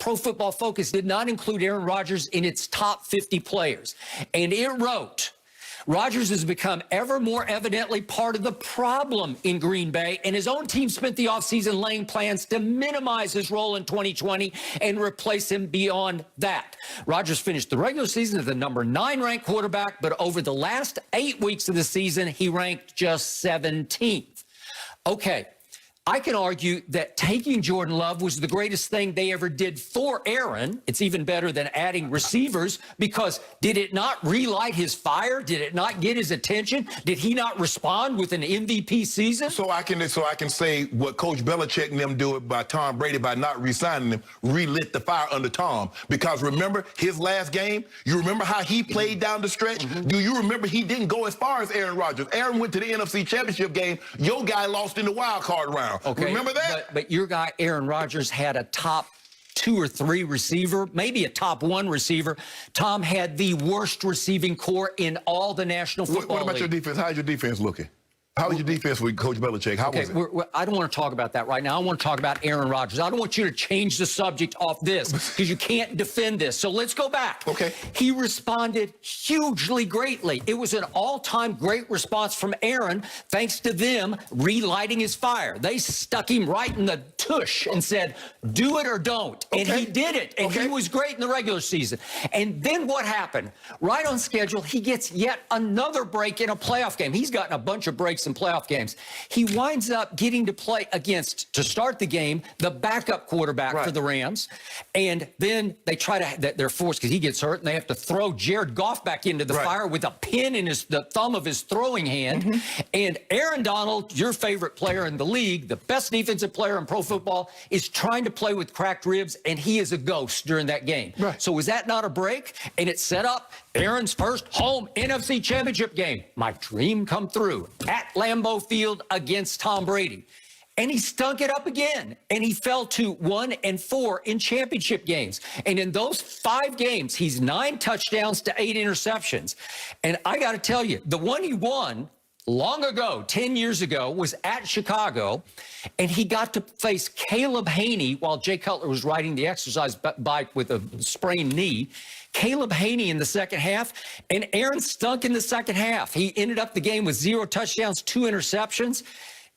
Pro Football Focus did not include Aaron Rodgers in its top 50 players. And it wrote, Rodgers has become ever more evidently part of the problem in Green Bay, and his own team spent the offseason laying plans to minimize his role in 2020 and replace him beyond that. Rodgers finished the regular season as the number 9 ranked quarterback, but over the last 8 weeks of the season, he ranked just 17th. Okay. I can argue that taking Jordan Love was the greatest thing they ever did for Aaron. It's even better than adding receivers, because did it not relight his fire? Did it not get his attention? Did he not respond with an MVP season? So I can say what Coach Belichick and them do it by Tom Brady by not re-signing him, relit the fire under Tom. Because remember his last game? You remember how he played down the stretch? Do you remember he didn't go as far as Aaron Rodgers? Aaron went to the NFC Championship game. Your guy lost in the wild card round. Okay, remember that? But your guy, Aaron Rodgers, had a top 2 or 3 receiver, maybe a top 1 receiver. Tom had the worst receiving core in all the National Football League. What about your defense? How's your defense looking? How was your defense with Coach Belichick? How was it? I don't want to talk about that right now. I want to talk about Aaron Rodgers. I don't want you to change the subject off this, because you can't defend this. So let's go back. Okay. He responded hugely greatly. It was an all-time great response from Aaron, thanks to them relighting his fire. They stuck him right in the tush and said, do it or don't. And he did it. And he was great in the regular season. And then what happened? Right on schedule, he gets yet another break in a playoff game. He's gotten a bunch of breaks in playoff games. He winds up getting to play against, to start the game, the backup quarterback for the Rams. And then they try to, they're forced, because he gets hurt, and they have to throw Jared Goff back into the fire with a pin in the thumb of his throwing hand. And Aaron Donald, your favorite player in the league, the best defensive player in pro football, is trying to play with cracked ribs, and he is a ghost during that game. So was that not a break? And it set up Aaron's first home NFC Championship game. My dream come through at Lambeau Field against Tom Brady. And he stunk it up again. And he fell to 1-4 in championship games. And in those 5 games, he's 9 touchdowns to 8 interceptions. And I got to tell you, the one he won long ago, 10 years ago, was at Chicago, and he got to face Caleb Haney while Jay Cutler was riding the exercise bike with a sprained knee. Caleb Haney in the second half, and Aaron stunk in the second half. He ended up the game with 0 touchdowns, 2 interceptions,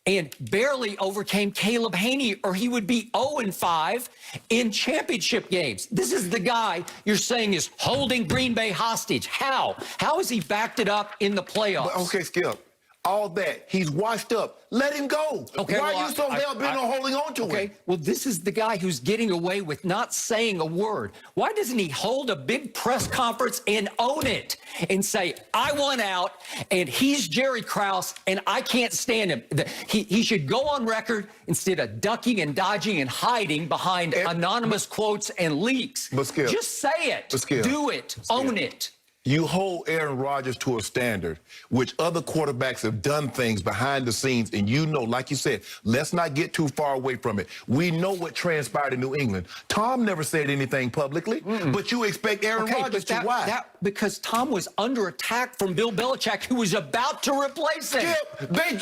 and barely overcame Caleb Haney, or he would be 0-5 in championship games. This is the guy you're saying is holding Green Bay hostage. How? How has he backed it up in the playoffs? Okay, Skip. All that. He's washed up. Let him go. Why are you so hell-bent on holding on to him? Well, this is the guy who's getting away with not saying a word. Why doesn't he hold a big press conference and own it and say, I want out, and he's Jerry Krause, and I can't stand him? He should go on record instead of ducking and dodging and hiding behind anonymous quotes and leaks. Just say it. Do it. Own it. You hold Aaron Rodgers to a standard, which other quarterbacks have done things behind the scenes, and you know, like you said, let's not get too far away from it. We know what transpired in New England. Tom never said anything publicly, but you expect Aaron Rodgers to. Why? Because Tom was under attack from Bill Belichick, who was about to replace him. Skip, they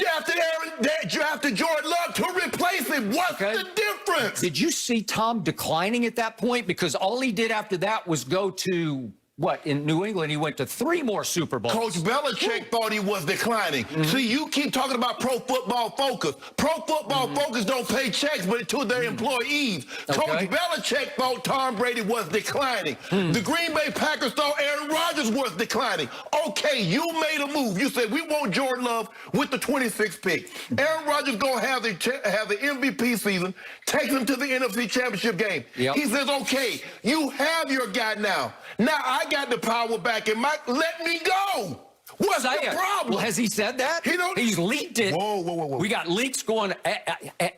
drafted Jordan Love to replace him. What's the difference? Did you see Tom declining at that point? Because all he did after that was go to... What, in New England, he went to 3 more Super Bowls. Coach Belichick thought he was declining. See, you keep talking about Pro Football Focus. Pro Football Focus don't pay checks, but to their employees. Coach Belichick thought Tom Brady was declining. The Green Bay Packers thought Aaron Rodgers was declining. Okay, you made a move. You said, we want Jordan Love with the 26th pick. Aaron Rodgers going to have the MVP season, takes him to the NFC Championship game. He says, okay, you have your guy now. Now I got the power back in my... Let me go. What's the problem? Well, has he said that? He's leaked it. Whoa. We got leaks going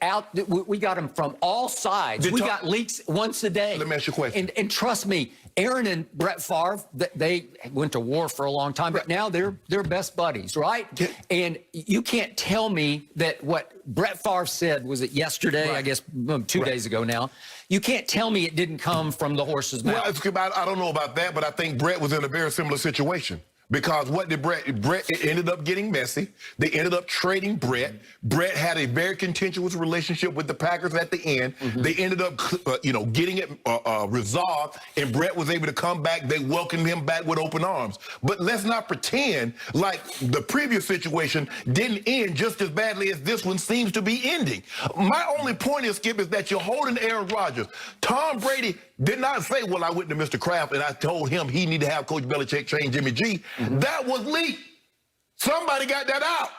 out. We got them from all sides. We got leaks once a day. Let me ask you a question. And trust me, Aaron and Brett Favre, they went to war for a long time, but now they're best buddies, right? And you can't tell me that what Brett Favre said, was it yesterday, I guess 2 days ago now, you can't tell me it didn't come from the horse's mouth. Well, I don't know about that, but I think Brett was in a very similar situation. Because what did Brett it ended up getting messy. They ended up trading Brett. Brett had a very contentious relationship with the Packers at the end. They ended up, getting it resolved, and Brett was able to come back. They welcomed him back with open arms. But let's not pretend like the previous situation didn't end just as badly as this one seems to be ending. My only point is, Skip, is that you're holding Aaron Rodgers. Tom Brady did not say, well, I went to Mr. Kraft and I told him he needed to have Coach Belichick train Jimmy G. That was leaked. Somebody got that out.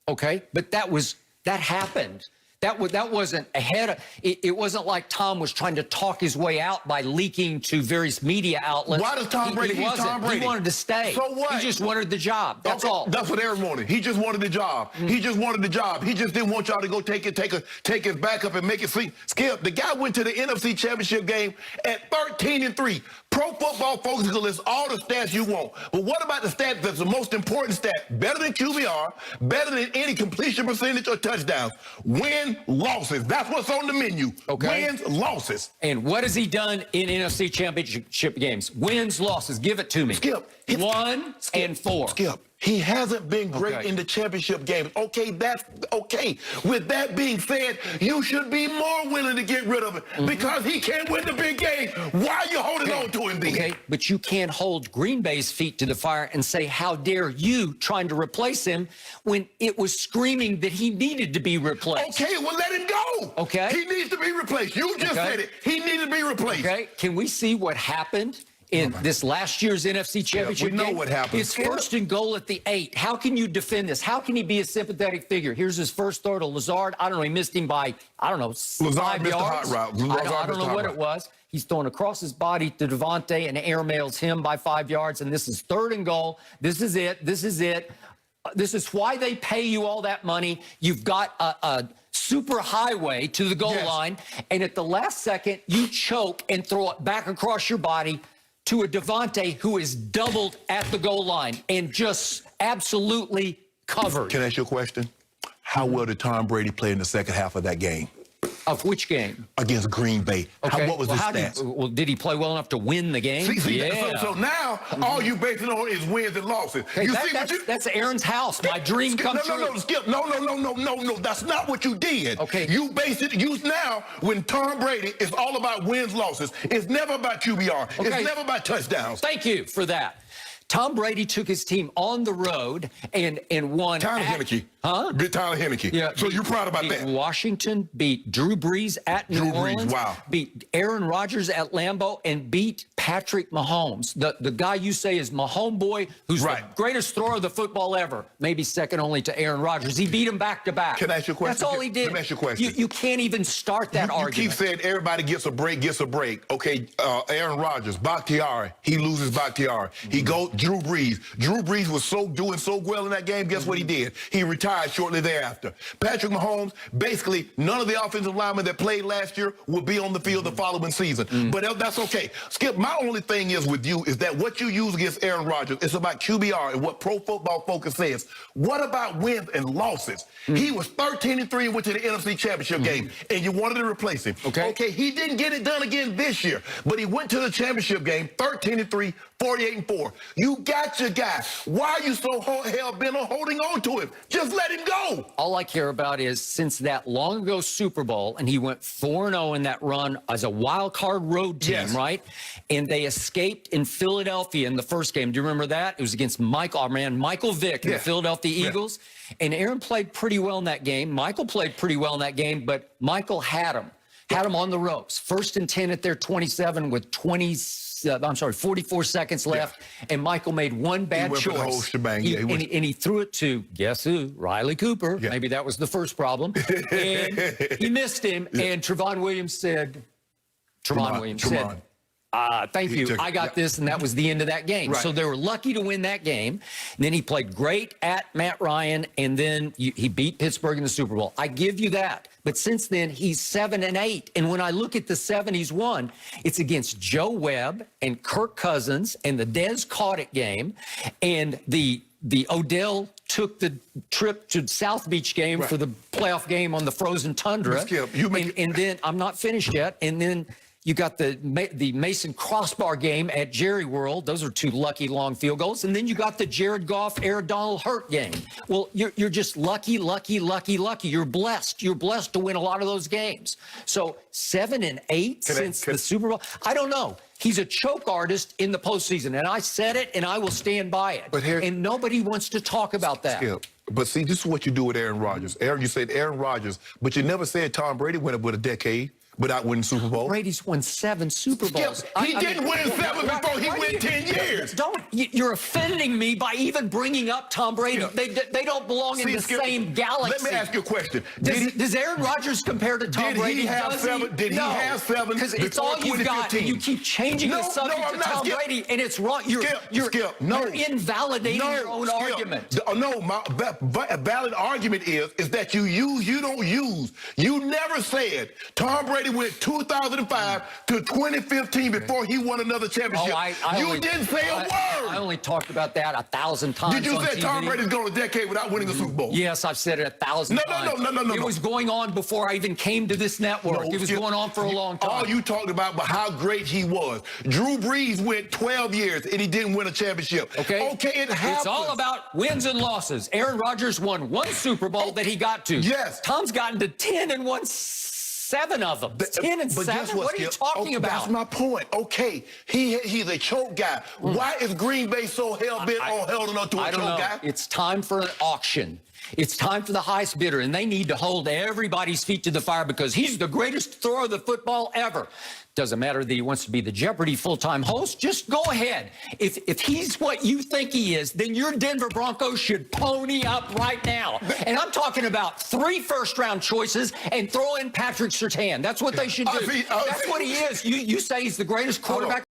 Okay, but that happened. That wasn't ahead of it. Wasn't like Tom was trying to talk his way out by leaking to various media outlets. Why does Tom Brady? He's Tom Brady. He wanted to stay. So what? He just wanted the job. That's all. That's what Aaron wanted. He just wanted the job. He just wanted the job. He just didn't want y'all to go take his backup and make it sleep. Skip, the guy went to the NFC Championship game at 13-3. Pro Football Focus can list all the stats you want. But what about the stat that's the most important stat? Better than QBR, better than any completion percentage or touchdowns. Win, losses. That's what's on the menu. Okay. Wins, losses. And what has he done in NFC Championship games? Wins, losses. Give it to me. Skip. 1 and 4. Skip. He hasn't been great in the championship games. Okay, that's okay. With that being said, you should be more willing to get rid of him because he can't win the big game. Why are you holding on to him then? Okay, but you can't hold Green Bay's feet to the fire and say, how dare you trying to replace him when it was screaming that he needed to be replaced. Okay, well, let him go. Okay. He needs to be replaced. You just said it. He needed to be replaced. Okay, can we see what happened in this last year's NFC Championship we know game? what happened. It's first and goal at the 8. How can you defend this? How can he be a sympathetic figure? Here's his first throw to Lazard. I don't know, he missed him by, 5 yards. Hot route. I don't know what it was. He's throwing across his body to Devontae and airmails him by 5 yards, and this is third and goal. This is it. This is it. This is why they pay you all that money. You've got a super highway to the goal line, and at the last second, you choke and throw it back across your body to a Devontae who is doubled at the goal line and just absolutely covered. Can I ask you a question? How well did Tom Brady play in the second half of that game? Of which game? Against Green Bay. Okay. What was his stats? Did he play well enough to win the game? So now all you basing on is wins and losses. Okay, that's Aaron's house. My dream come true. Skip. No. That's not what you did. Okay. You base it. Now, when Tom Brady, it's all about wins, losses. It's never about QBR. Okay. It's never about touchdowns. Thank you for that. Tom Brady took his team on the road and won. Tyler Heineke. Huh? Beat Tyler Heineke. Yeah. So you're proud about that? Washington, beat Drew Brees at New Orleans. Wow. Beat Aaron Rodgers at Lambeau, and beat Patrick Mahomes, the guy you say is Mahomes boy, who's the greatest thrower of the football ever, maybe second only to Aaron Rodgers. He beat him back to back. Can I ask you a question? That's all he did. Let me ask you a question. You can't even start that argument. You keep saying everybody gets a break. Okay, Aaron Rodgers, Bakhtiari, he loses Bakhtiari. He goes Drew Brees. Drew Brees was doing so well in that game. Guess what he did? He retired shortly thereafter. Patrick Mahomes, basically none of the offensive linemen that played last year will be on the field the following season. But that's okay. Skip, my only thing is with you is that what you use against Aaron Rodgers, it's about QBR and what Pro Football Focus says. What about wins and losses? He was 13-3 and went to the NFC Championship game, and you wanted to replace him. Okay, he didn't get it done again this year, but he went to the championship game 13-3, 48-4. You got your guy. Why are you so hell-bent on holding on to him? Just let him go. All I care about is since that long ago Super Bowl, and he went 4-0 in that run as a wild card road team, right? And they escaped in Philadelphia in the first game. Do you remember that? It was against Michael Vick and the Philadelphia Eagles. And Aaron played pretty well in that game. Michael played pretty well in that game, but Michael had him on the ropes. 1st and 10 at their 27 with 44 seconds left, and Michael made one bad choice. The whole shebang. And he threw it to, guess who? Riley Cooper. Maybe that was the first problem. And he missed him, and Trevon Williams said, thank you. I got this, and that was the end of that game. So they were lucky to win that game. And then he played great at Matt Ryan, and then he beat Pittsburgh in the Super Bowl. I give you that. But since then, he's 7-8. And when I look at the 7 he's won, it's against Joe Webb and Kirk Cousins and the Dez Cauditt game, and the Odell took the trip to South Beach game for the playoff game on the frozen tundra. Skip, and then I'm not finished yet. And then You got the Mason crossbar game at Jerry World. Those are two lucky long field goals. And then you got the Jared Goff, Aaron Donald Hurt game. Well, you're just lucky. You're blessed. You're blessed to win a lot of those games. So 7 and 8 since the Super Bowl. I don't know. He's a choke artist in the postseason, and I said it, and I will stand by it. And nobody wants to talk about that. Skip. But see, this is what you do with Aaron Rodgers. You said Aaron Rodgers, but you never said Tom Brady went up with a decade without winning Super Bowl. Brady's won 7 Super Bowls. Skip, he didn't win 7 before he went 10 years. You're offending me by even bringing up Tom Brady. They don't belong in the same galaxy. Let me ask you a question. Does Aaron Rodgers compare to Tom Brady? Did he have 7? Did he have 7 because it's all you've got, and you keep changing the subject to Tom Brady, and it's wrong. You're invalidating your own argument. No, my valid argument is that you don't use. You never said Tom Brady went 2005 to 2015 before he won another championship. You didn't say a word. I only talked about that 1,000 times. Did you say Tom Brady's going a decade without winning a Super Bowl? Yes, I've said it 1,000 times. No. It was going on before I even came to this network. It was going on for a long time. All you talked about was how great he was. Drew Brees went 12 years and he didn't win a championship. Okay, it happens. It's all about wins and losses. Aaron Rodgers won 1 Super Bowl that he got to. Yes. Tom's gotten to 10 and won 7 of them. 10 and 7? What are you talking about? That's my point. Okay, he's a choke guy. Why is Green Bay so hell-bent on holding on to a choke guy? It's time for an auction. It's time for the highest bidder, and they need to hold everybody's feet to the fire because he's the greatest thrower of the football ever. Doesn't matter that he wants to be the Jeopardy full-time host. Just go ahead. If he's what you think he is, then your Denver Broncos should pony up right now. And I'm talking about 3 first-round choices and throw in Patrick Surtain. That's what they should do. That's what he is. You say he's the greatest quarterback.